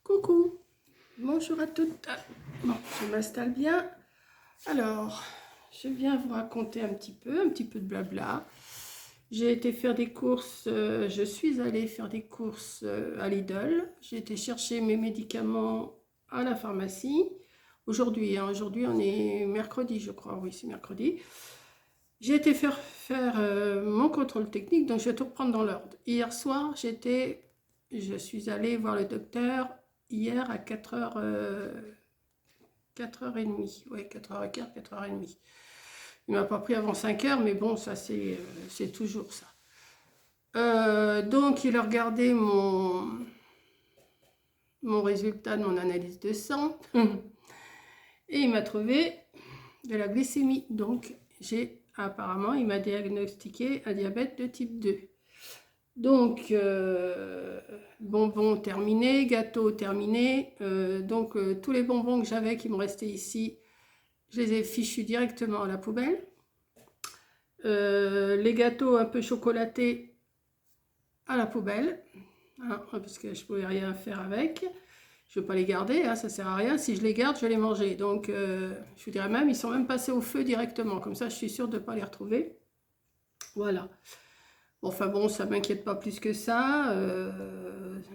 Coucou, bonjour à toutes. Bon, je m'installe bien. Alors, je viens vous raconter un petit peu de blabla. J'ai été faire des courses, je suis allée faire des courses à Lidl. J'ai été chercher mes médicaments à la pharmacie. Aujourd'hui, aujourd'hui on est mercredi, je crois, oui c'est mercredi. J'ai été faire mon contrôle technique, donc je vais tout reprendre dans l'ordre. Hier soir, je suis allée voir le docteur hier à 4h30, ouais, 4h15, 4h30. Il m'a pas pris avant 5h, mais bon, ça c'est toujours ça. Donc il a regardé mon résultat de mon analyse de sang et il m'a trouvé de la glycémie. Donc apparemment, il m'a diagnostiqué un diabète de type 2. Donc, bonbons terminés, gâteaux terminés. Tous les bonbons que j'avais qui me restaient ici, je les ai fichus directement à la poubelle. Les gâteaux un peu chocolatés à la poubelle, hein, parce que je ne pouvais rien faire avec. Je ne veux pas les garder, hein, ça ne sert à rien. Si je les garde, je vais les manger. Donc, je vous dirais même, ils sont même passés au feu directement. Comme ça, je suis sûre de ne pas les retrouver. Voilà. Enfin bon, ça ne m'inquiète pas plus que ça.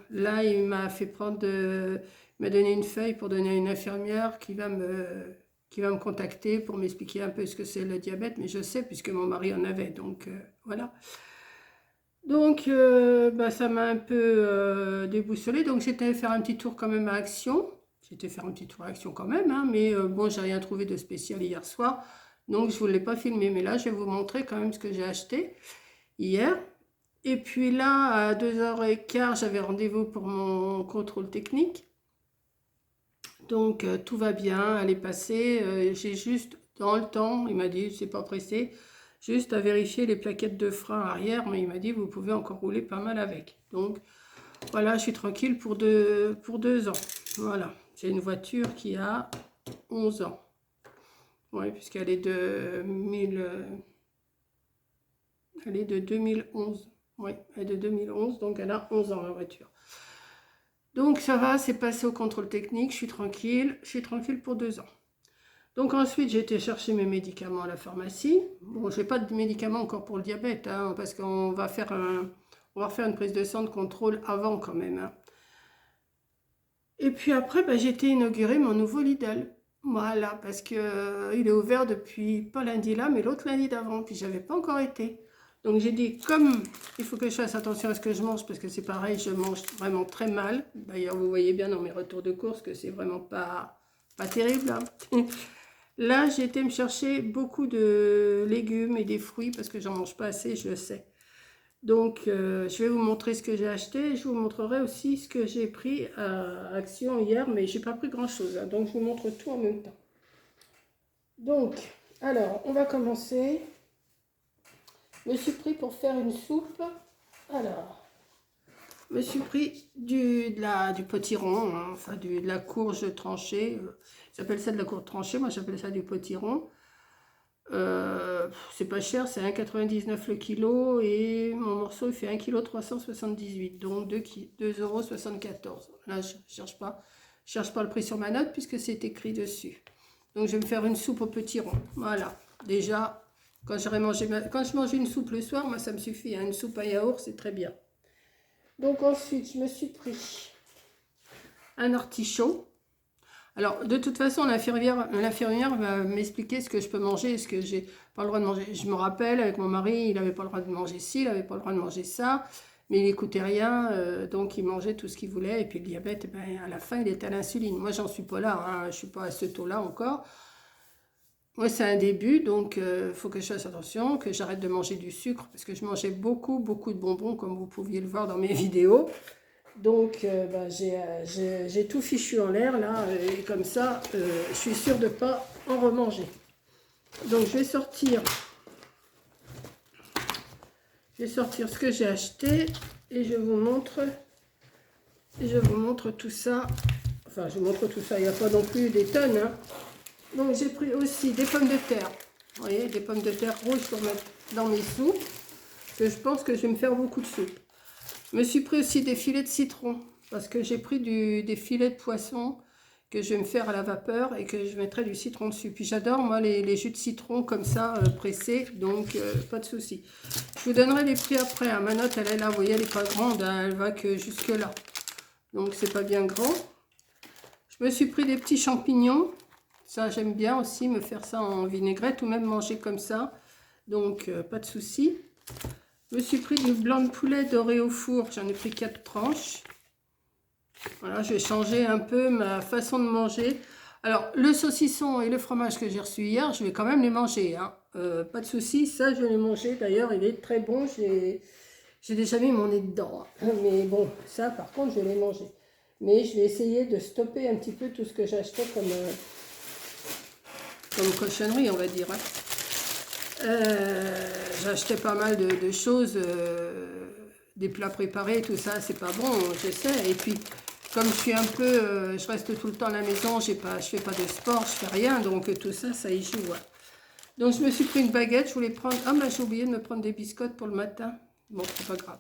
Là, il m'a fait il m'a donné une feuille pour donner à une infirmière qui va me contacter pour m'expliquer un peu ce que c'est le diabète. Mais je sais puisque mon mari en avait, donc voilà. Donc, ça m'a un peu déboussolée. Donc, j'étais faire un petit tour quand même à Action. J'étais faire un petit tour à Action quand même, hein, mais bon, j'ai rien trouvé de spécial hier soir. Donc, je ne vous l'ai pas filmé. Mais là, je vais vous montrer quand même ce que j'ai acheté hier. Et puis là, à 2h15, j'avais rendez-vous pour mon contrôle technique. Donc, tout va bien, elle est passée. J'ai juste, dans le temps, il m'a dit, c'est pas pressé, juste à vérifier les plaquettes de frein arrière, mais il m'a dit, vous pouvez encore rouler pas mal avec. Donc, voilà, je suis tranquille pour 2 ans. Voilà, j'ai une voiture qui a 11 ans. Oui, puisqu'elle est elle est de 2011. Oui, elle est de 2011, donc elle a 11 ans la voiture. Donc ça va, c'est passé au contrôle technique, je suis tranquille pour 2 ans. Donc ensuite, j'ai été chercher mes médicaments à la pharmacie. Bon, je n'ai pas de médicaments encore pour le diabète, hein, parce qu'on va faire une prise de sang de contrôle avant quand même. Hein. Et puis après, j'ai été inaugurer mon nouveau Lidl. Voilà, parce qu'il est ouvert depuis, pas lundi là, mais l'autre lundi d'avant, puis j'avais pas encore été. Donc j'ai dit, comme il faut que je fasse attention à ce que je mange, parce que c'est pareil, je mange vraiment très mal. D'ailleurs, vous voyez bien dans mes retours de course que c'est vraiment pas terrible. Hein. Là, j'ai été me chercher beaucoup de légumes et des fruits, parce que j'en mange pas assez, je le sais. Donc, je vais vous montrer ce que j'ai acheté. Je vous montrerai aussi ce que j'ai pris à Action hier, mais j'ai pas pris grand-chose. Hein, donc, je vous montre tout en même temps. Donc, alors, on va commencer. Je me suis pris pour faire une soupe. Alors, je me suis pris du potiron, hein, enfin de la courge tranchée. J'appelle ça de la courge tranchée, moi j'appelle ça du potiron. C'est pas cher, c'est 1,99 le kilo et mon morceau il fait 1,378 kg, donc 2,74 €. Là, je cherche pas le prix sur ma note puisque c'est écrit dessus. Donc, je vais me faire une soupe au potiron. Voilà. Déjà, quand je mange une soupe le soir, moi ça me suffit. Hein. Une soupe à yaourt, c'est très bien. Donc, ensuite, je me suis pris un artichaut. Alors, de toute façon, l'infirmière va m'expliquer ce que je peux manger et ce que j'ai pas le droit de manger. Je me rappelle, avec mon mari, il n'avait pas le droit de manger ci, il n'avait pas le droit de manger ça, mais il n'écoutait rien, donc il mangeait tout ce qu'il voulait. Et puis le diabète, à la fin, il était à l'insuline. Moi, j'en suis pas là, hein, je ne suis pas à ce taux-là encore. Moi, c'est un début, donc il faut que je fasse attention, que j'arrête de manger du sucre, parce que je mangeais beaucoup de bonbons, comme vous pouviez le voir dans mes vidéos. Donc, j'ai tout fichu en l'air, là, et comme ça, je suis sûre de ne pas en remanger. Donc, je vais sortir ce que j'ai acheté, et je vous montre tout ça. Enfin, je vous montre tout ça, il n'y a pas non plus des tonnes, hein. Donc, j'ai pris aussi des pommes de terre. Vous voyez, des pommes de terre rouges pour mettre dans mes soupes, parce que je pense que je vais me faire beaucoup de soupe. Je me suis pris aussi des filets de citron. parce que j'ai pris des filets de poisson que je vais me faire à la vapeur et que je mettrai du citron dessus. Puis j'adore moi les jus de citron comme ça pressés, donc pas de souci. Je vous donnerai les prix après, hein. Ma note elle est là, vous voyez elle n'est pas grande, hein, elle va que jusque là. Donc c'est pas bien grand. Je me suis pris des petits champignons. Ça j'aime bien aussi me faire ça en vinaigrette ou même manger comme ça. Donc pas de souci. Je me suis pris du blanc de poulet doré au four. J'en ai pris 4 tranches. Voilà, je vais changer un peu ma façon de manger. Alors, le saucisson et le fromage que j'ai reçu hier, je vais quand même les manger, hein. Pas de souci, ça je vais les manger. D'ailleurs, il est très bon. J'ai déjà mis mon nez dedans, hein. Mais bon, ça par contre, je vais les manger. Mais je vais essayer de stopper un petit peu tout ce que j'ai acheté comme cochonnerie, on va dire, hein. J'ai acheté pas mal de choses, des plats préparés, tout ça, c'est pas bon, je sais. Et puis, comme je suis un peu, je reste tout le temps à la maison, je fais pas de sport, je fais rien, donc tout ça, ça y joue, ouais. Donc, je me suis pris une baguette, je voulais prendre... Ah, bah, j'ai oublié de me prendre des biscottes pour le matin. Bon, c'est pas grave.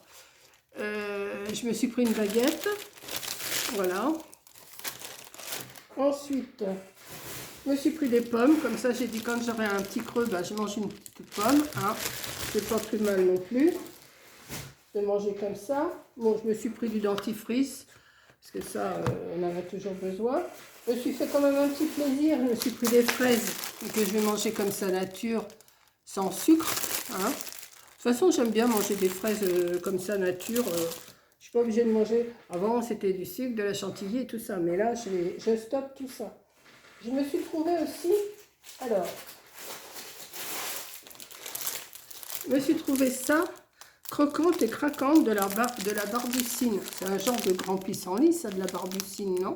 Je me suis pris une baguette, voilà. Ensuite... je me suis pris des pommes, comme ça j'ai dit quand j'aurai un petit creux, bah, je mange une petite pomme, hein. C'est pas plus mal non plus de manger comme ça. Bon, je me suis pris du dentifrice, parce que ça, on en a toujours besoin. Je me suis fait quand même un petit plaisir, je me suis pris des fraises, que je vais manger comme ça nature, sans sucre, hein. De toute façon, j'aime bien manger des fraises comme ça nature, je suis pas obligée de manger. Avant, c'était du sucre, de la chantilly et tout ça, mais là, je stoppe tout ça. Je me suis trouvé aussi, alors, je me suis trouvé ça, croquante et craquante de la barbucine. C'est un genre de grand pissenlit, ça, de la barbucine, non?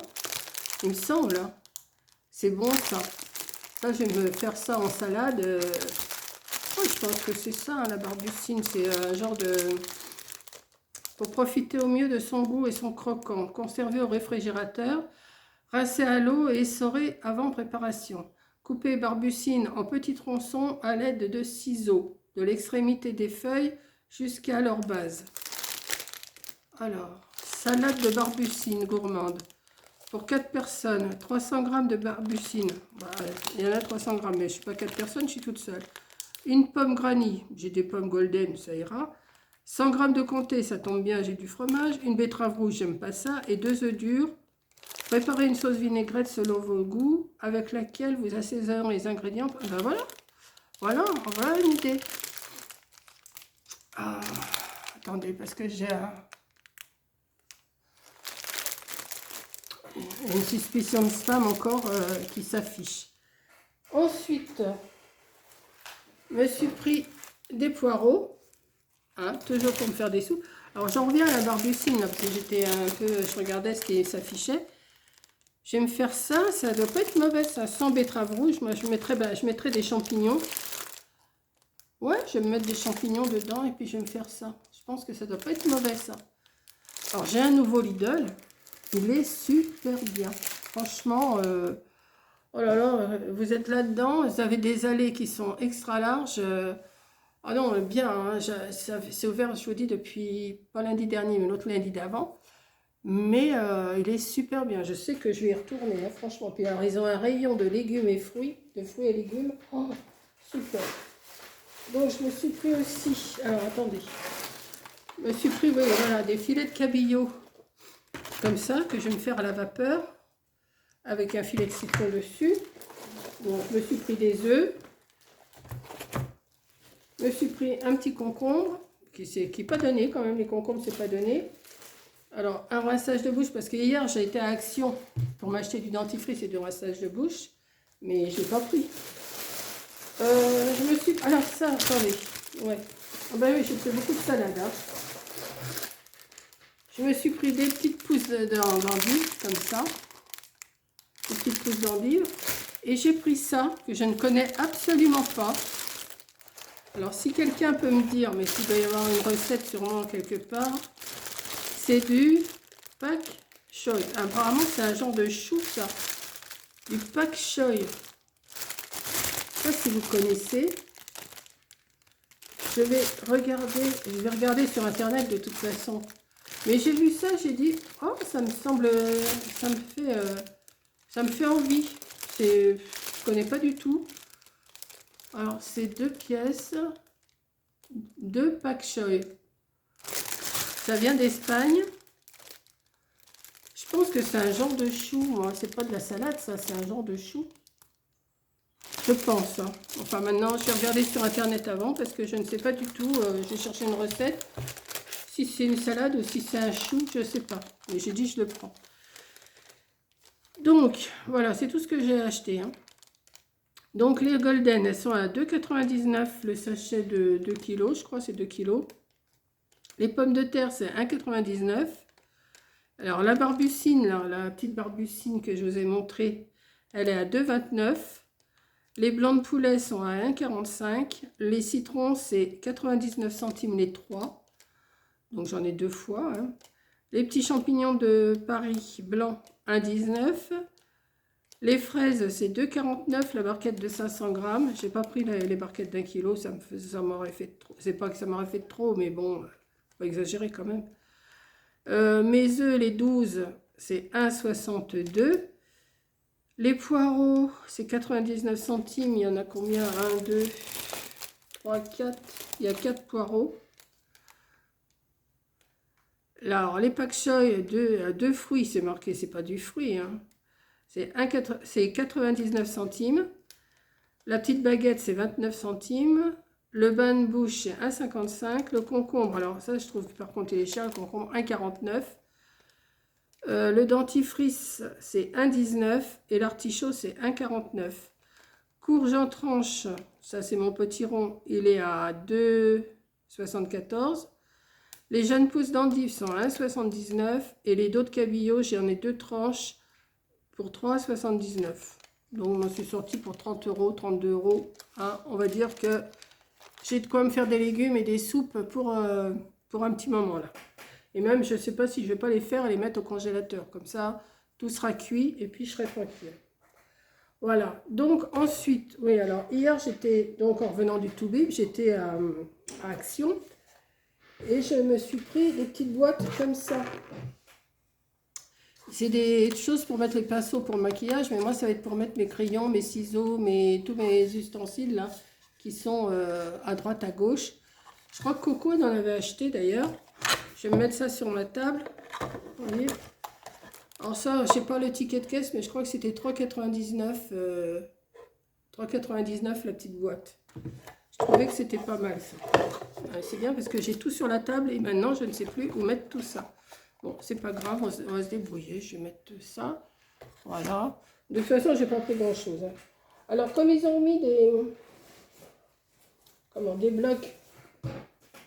Il me semble, hein. C'est bon, ça. Là, je vais me faire ça en salade. Oh, je pense que c'est ça, hein, la barbucine. C'est un genre de... pour profiter au mieux de son goût et son croquant. Conservé au réfrigérateur. Rincé à l'eau et essoré avant préparation. Coupez barbucine en petits tronçons à l'aide de ciseaux, de l'extrémité des feuilles jusqu'à leur base. Alors, salade de barbucine gourmande. Pour 4 personnes, 300 g de barbucine. Bah, il y en a 300 g, mais je ne suis pas 4 personnes, je suis toute seule. Une pomme granny, j'ai des pommes golden, ça ira. 100 g de comté, ça tombe bien, j'ai du fromage. Une betterave rouge, j'aime pas ça. Et 2 œufs durs. Préparez une sauce vinaigrette selon vos goûts, avec laquelle vous assaisonnerez les ingrédients. Ben voilà, voilà une idée. Ah, attendez, parce que j'ai une suspicion de spam encore qui s'affiche. Ensuite, je me suis pris des poireaux, hein, toujours pour me faire des soupes. Alors j'en reviens à la barbucine, là, parce que j'étais un peu, je regardais ce qui s'affichait. Je vais me faire ça, ça doit pas être mauvais, ça, sans betterave rouge. Moi, je mettrai des champignons. Ouais, je vais me mettre des champignons dedans et puis je vais me faire ça. Je pense que ça doit pas être mauvais, ça. Alors, j'ai un nouveau Lidl. Il est super bien. Franchement, oh là là, vous êtes là-dedans. Vous avez des allées qui sont extra larges. Ah non, bien, hein, c'est ouvert, je vous dis, depuis, pas lundi dernier, mais l'autre lundi d'avant. Mais il est super bien. Je sais que je vais y retourner, hein, franchement. Puis alors, ils ont un rayon de légumes et fruits, de fruits et légumes. Oh, super. Donc, je me suis pris aussi... Alors, attendez. Je me suis pris, oui, voilà, des filets de cabillaud. Comme ça, que je vais me faire à la vapeur. Avec un filet de citron dessus. Donc, je me suis pris des œufs. Je me suis pris un petit concombre. Qui n'est pas donné, quand même. Les concombres, c'est pas donné. Alors, un rinçage de bouche, parce que hier, j'ai été à Action pour m'acheter du dentifrice et du rinçage de bouche, mais je n'ai pas pris. Je me suis... Alors ça, attendez. Ouais. Ah ben oui, j'ai fait beaucoup de salade, hein. Je me suis pris des petites pousses d'endive, comme ça. Des petites pousses d'endive. Et j'ai pris ça, que je ne connais absolument pas. Alors, si quelqu'un peut me dire, mais s'il doit y avoir une recette sûrement quelque part... C'est du pak choy. Apparemment, c'est un genre de chou, ça. Du pak choy. Je ne sais pas si vous connaissez. Je vais regarder sur Internet de toute façon. Mais j'ai vu ça, j'ai dit, oh, ça me semble, ça me fait envie. Je connais pas du tout. Alors, c'est 2 pièces, 2 pak choi. Ça vient d'Espagne. Je pense que c'est un genre de chou. Moi, c'est pas de la salade, ça, c'est un genre de chou. Je pense. Hein. Enfin, maintenant, je vais regarder sur Internet avant parce que je ne sais pas du tout. J'ai cherché une recette. Si c'est une salade ou si c'est un chou, je ne sais pas. Mais j'ai dit, je le prends. Donc, voilà, c'est tout ce que j'ai acheté. Hein. Donc, les golden, elles sont à 2,99 le sachet de 2 kg. Je crois c'est 2 kg. Les pommes de terre, c'est 1,99. Alors, la barbucine, là, la petite barbucine que je vous ai montrée, elle est à 2,29. Les blancs de poulet sont à 1,45. Les citrons, c'est 99 centimes les 3. Donc, j'en ai 2 fois. Hein. Les petits champignons de Paris blancs, 1,19. Les fraises, c'est 2,49 la barquette de 500 grammes. Je n'ai pas pris les barquettes d'1 kilo, ça m'aurait fait trop. C'est pas que ça m'aurait fait trop, mais bon, pas exagérer quand même. Mes œufs, les 12, c'est 1,62. Les poireaux, c'est 99 centimes. Il y en a combien? 1, 2, 3, 4. Il y a 4 poireaux. Là, alors, les pak choi, 2 fruits, c'est marqué, c'est pas du fruit. Hein. C'est 99 centimes. La petite baguette, c'est 29 centimes. Le bain de bouche, c'est 1,55. Le concombre, alors ça, je trouve par contre, il est cher, le concombre, 1,49. Le dentifrice, c'est 1,19. Et l'artichaut, c'est 1,49. Courge en tranche, ça c'est mon petit rond, il est à 2,74. Les jeunes pousses d'endives sont à 1,79. Et les dos de cabillaud, j'en ai 2 tranches pour 3,79. Donc, je m'en suis sortie pour 30 €, 32 €. Hein. On va dire que j'ai de quoi me faire des légumes et des soupes pour un petit moment là. Et même, je ne sais pas si je ne vais pas les faire et les mettre au congélateur. Comme ça, tout sera cuit et puis je serai tranquille. Voilà. Donc, ensuite, oui, alors, hier, j'étais, donc en revenant du Toubib, j'étais à Action. Et je me suis pris des petites boîtes comme ça. C'est des choses pour mettre les pinceaux pour le maquillage, mais moi, ça va être pour mettre mes crayons, mes ciseaux, tous mes ustensiles là, qui sont à droite, à gauche. Je crois que Coco en avait acheté d'ailleurs. Je vais me mettre ça sur ma table. Vous voyez. Alors ça, je sais pas le ticket de caisse, mais je crois que c'était 3,99 3,99 la petite boîte. Je trouvais que c'était pas mal ça. C'est bien parce que j'ai tout sur la table et maintenant, je ne sais plus où mettre tout ça. Bon, c'est pas grave, on va se débrouiller. Je vais mettre ça. Voilà. De toute façon, j'ai pas pris grand chose. Hein. Alors, comme ils ont mis des blocs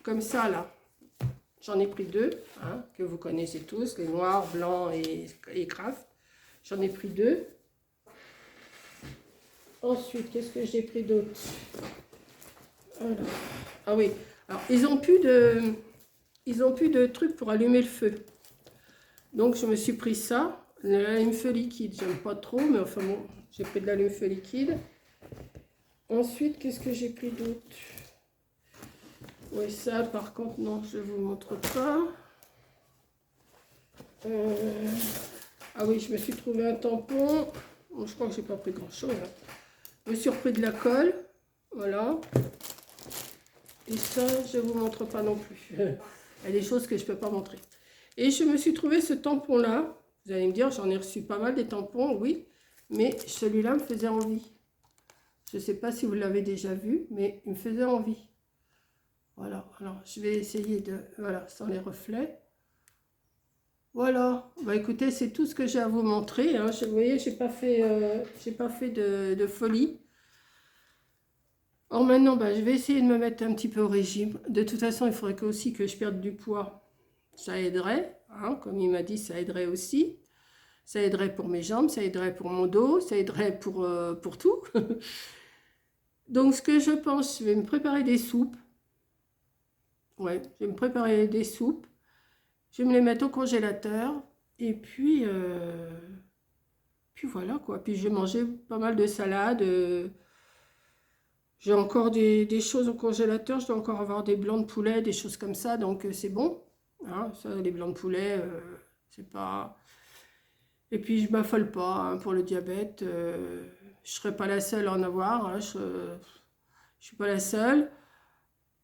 comme ça là, j'en ai pris 2, hein, que vous connaissez tous, les noirs, blancs et craft. J'en ai pris 2. Ensuite, qu'est-ce que j'ai pris d'autre? Ah oui. Alors, ils ont plus de trucs pour allumer le feu. Donc, je me suis pris ça. L'allume-feu liquide, j'aime pas trop, mais enfin bon, j'ai pris de l'allume-feu liquide. Ensuite, qu'est-ce que j'ai pris d'autre? Oui, ça, par contre, non, je ne vous montre pas. Ah oui, je me suis trouvé un tampon. Bon, je crois que j'ai pas pris grand-chose. Hein. Je me suis repris de la colle. Voilà. Et ça, je ne vous montre pas non plus. Il y a des choses que je ne peux pas montrer. Et je me suis trouvé ce tampon-là. Vous allez me dire, j'en ai reçu pas mal des tampons, oui. Mais celui-là me faisait envie. Je ne sais pas si vous l'avez déjà vu, mais il me faisait envie. Voilà. Alors, je vais essayer de... Voilà, sans les reflets. Voilà. Bah, écoutez, c'est tout ce que j'ai à vous montrer. Hein. Vous voyez, je n'ai pas fait de folie. Alors maintenant, bah, je vais essayer de me mettre un petit peu au régime. De toute façon, il faudrait aussi que je perde du poids. Ça aiderait, hein, comme il m'a dit, ça aiderait aussi. Ça aiderait pour mes jambes, ça aiderait pour mon dos, ça aiderait pour tout. Donc, ce que je pense, je vais me préparer des soupes. Ouais, je vais me préparer des soupes. Je vais me les mettre au congélateur. Et puis voilà quoi. Puis je vais manger pas mal de salade. J'ai encore des choses au congélateur. Je dois encore avoir des blancs de poulet, des choses comme ça. Donc c'est bon. Hein, ça, les blancs de poulet, C'est pas... Et puis je m'affole pas hein, pour le diabète. Je serai pas la seule à en avoir. Hein, je suis pas la seule.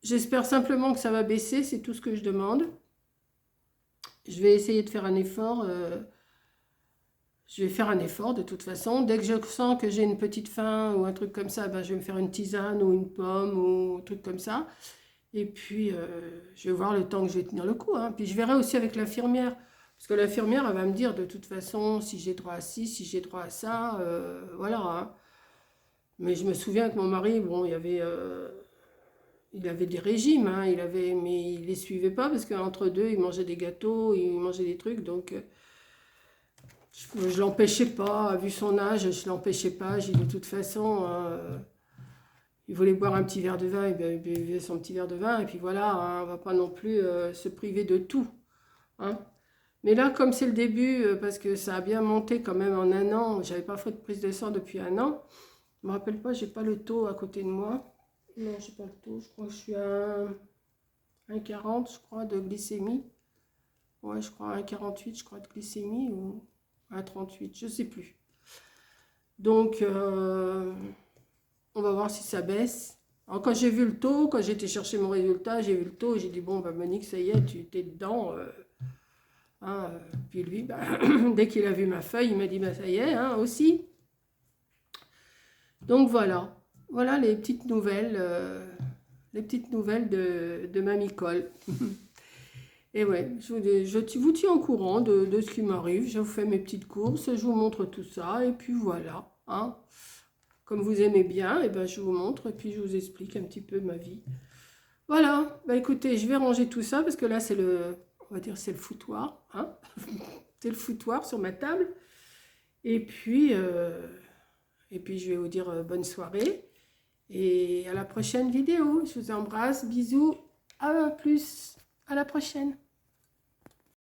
J'espère simplement que ça va baisser, c'est tout ce que je demande. Je vais essayer de faire un effort. Je vais faire un effort de toute façon. Dès que je sens que j'ai une petite faim ou un truc comme ça, ben, je vais me faire une tisane ou une pomme ou un truc comme ça. Et puis, je vais voir le temps que je vais tenir le coup. Hein. Puis je verrai aussi avec l'infirmière. Parce que l'infirmière, elle va me dire de toute façon si j'ai droit à ci, si j'ai droit à ça. Voilà. Hein. Mais je me souviens que mon mari, bon, il avait des régimes. Hein, mais il ne les suivait pas parce qu'entre deux, il mangeait des gâteaux, il mangeait des trucs. Donc, je ne l'empêchais pas. Vu son âge, je ne l'empêchais pas. J'ai dit de toute façon... il voulait boire un petit verre de vin, il buvait son petit verre de vin, et puis voilà, hein, on ne va pas non plus se priver de tout. Hein. Mais là, comme c'est le début, parce que ça a bien monté quand même en un an, j'avais pas fait de prise de sang depuis un an, je ne me rappelle pas, j'ai pas le taux à côté de moi. Non, j'ai pas le taux, je crois que je suis à 1,40, je crois, de glycémie. Ouais, je crois à 1,48, je crois, de glycémie, ou 1,38, je sais plus. Donc... on va voir si ça baisse. Alors quand j'ai vu le taux, quand j'ai été chercher mon résultat, j'ai vu le taux et j'ai dit bon bah Monique, ça y est, tu t'es dedans. Hein, puis lui, bah, dès qu'il a vu ma feuille, il m'a dit bah ça y est, hein, aussi. Donc voilà. Voilà les petites nouvelles de Mamie Cole. Et ouais, je vous tiens au courant de ce qui m'arrive. Je vous fais mes petites courses, je vous montre tout ça et puis voilà. Hein. Comme vous aimez bien, et ben je vous montre et puis je vous explique un petit peu ma vie. Voilà, bah écoutez, je vais ranger tout ça parce que là c'est on va dire c'est le foutoir, hein. C'est le foutoir sur ma table. Et puis je vais vous dire bonne soirée et à la prochaine vidéo. Je vous embrasse, bisous, à plus, à la prochaine.